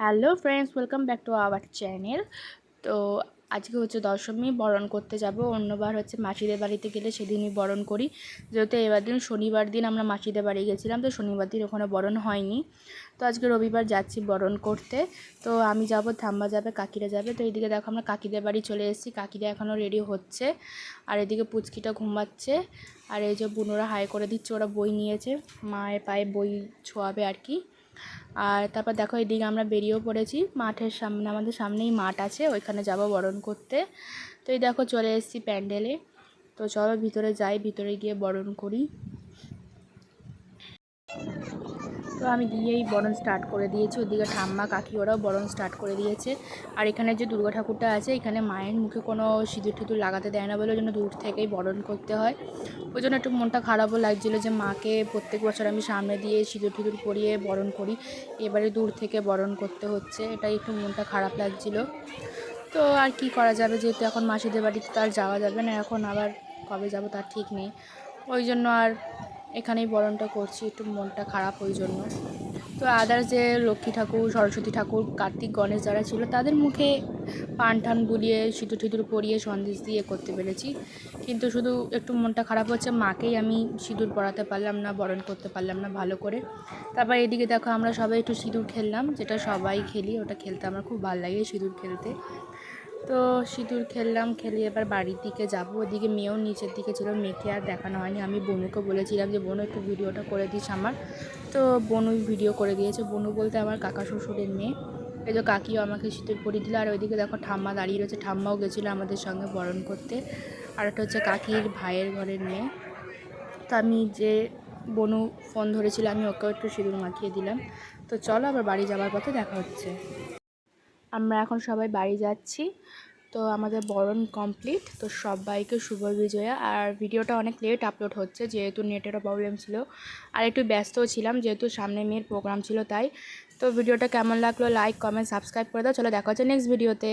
Hello friends, welcome back to our channel. তো আজকে হচ্ছে দশমী, বরণ করতে যাব। অন্যবার হচ্ছে মাসিদের বাড়িতে গেলে সেদিনই বরণ করি, যেহেতু এবার দিন শনিবার দিন আমরা মাসিদের বাড়ি গেছিলাম, তো শনিবার দিন ওখানে বরণ হয়নি। তো আজকে রবিবার যাচ্ছি বরণ করতে। তো আমি যাব, ঠাম্মা যাবে, কাকিরা যাবে। তো এইদিকে দেখো আমরা কাকিদের বাড়ি চলে এসেছি, কাকিরা এখনও রেডি হচ্ছে, আর এদিকে পুচকিটা ঘুমাচ্ছে, আর এই যে বুনোরা হাই করে দিচ্ছে, ওরা বই নিয়েছে, মায়ের পায়ে বই ছোঁয়াবে আর কি। আর তারপর দেখো এদিকে আমরা বেরিয়েও পড়েছি, মাঠের সামনে, আমাদের সামনেই মাঠ আছে, ওইখানে যাব বরণ করতে। তো এই দেখো চলে এসেছি প্যান্ডেলে। তো চলো ভিতরে যাই, ভিতরে গিয়ে বরণ করি। তো আমি গিয়েই বরণ স্টার্ট করে দিয়েছি, ওদিকে ঠাম্মা কাকি ওরাও বরণ স্টার্ট করে দিয়েছে। আর এখানে যে দুর্গা ঠাকুরটা আছে, এখানে মায়ের মুখে কোনো সিঁদুর টিঁদুর লাগাতে দেয় না বলে, ওই জন্য দূর থেকেই বরণ করতে হয়। ওই জন্য একটু মনটা খারাপও লাগছিলো যে মাকে প্রত্যেক বছর আমি সামনে দিয়ে সিঁদুর টিঁদুর পরিয়ে বরণ করি, এবারে দূর থেকে বরণ করতে হচ্ছে, এটাই একটু মনটা খারাপ লাগছিলো। তো আর কি করা যাবে, যেহেতু এখন মাসিদের বাড়িতে তো আর যাওয়া যাবে না, এখন আবার কবে যাব তার ঠিক নেই। ওই জন্য আর এখানেই বরণটা করছি, একটু মনটা খারাপ ওই জন্য। তো আদার্স যে লক্ষ্মী ঠাকুর, সরস্বতী ঠাকুর, কার্তিক, গণেশ যারা ছিল তাদের মুখে পান টান বুলিয়ে সিঁদুর টিঁদুর পরিয়ে সন্দেশ দিয়ে করতে পেরেছি, কিন্তু শুধু একটু মনটা খারাপ হচ্ছে, মাকেই আমি সিঁদুর পরাতে পারলাম না, বরণ করতে পারলাম না ভালো করে। তারপর এদিকে দেখো আমরা সবাই একটু সিঁদুর খেললাম, যেটা সবাই খেলি, ওটা খেলতে আমার খুব ভালো লাগে সিঁদুর খেলতে। তো সিঁদুর খেললাম, খেলে এবার বাড়ির দিকে যাবো। ওদিকে মেয়েও নিচের দিকে ছিল, মেয়েকে আর দেখানো হয়নি। আমি বনুকে বলেছিলাম যে বনু একটু ভিডিওটা করে দিস আমার, তো বনু ভিডিও করে দিয়েছে। বনু বলতে আমার কাকা শ্বশুরের মেয়ে। এই যে কাকিও আমাকে সিঁদুর পরিয়ে দিল। আর ওইদিকে দেখো ঠাম্মা দাঁড়িয়ে রয়েছে, ঠাম্মাও গেছিলো আমাদের সঙ্গে বরণ করতে। আর একটা হচ্ছে কাকির ভাইয়ের ঘরের মেয়ে। তো আমি যে বনু ফোন ধরেছিল, আমি ওকেও একটু সিঁদুর মাখিয়ে দিলাম। তো চলো আবার বাড়ি যাওয়ার পথে দেখা হচ্ছে। আমরা এখন সবাই বাড়ি যাচ্ছি। তো আমাদের বরণ কমপ্লিট। তো সবাইকে শুভ বিজয়া। আর ভিডিওটা অনেক লেট আপলোড হচ্ছে, যেহেতু নেটেরও প্রবলেম ছিল, আর একটু ব্যস্তও ছিলাম, যেহেতু সামনে মেয়ের প্রোগ্রাম ছিল তাই। তো ভিডিওটা কেমন লাগলো লাইক, কমেন্ট, সাবস্ক্রাইব করে দাও। চলো দেখা হচ্ছে নেক্সট ভিডিওতে।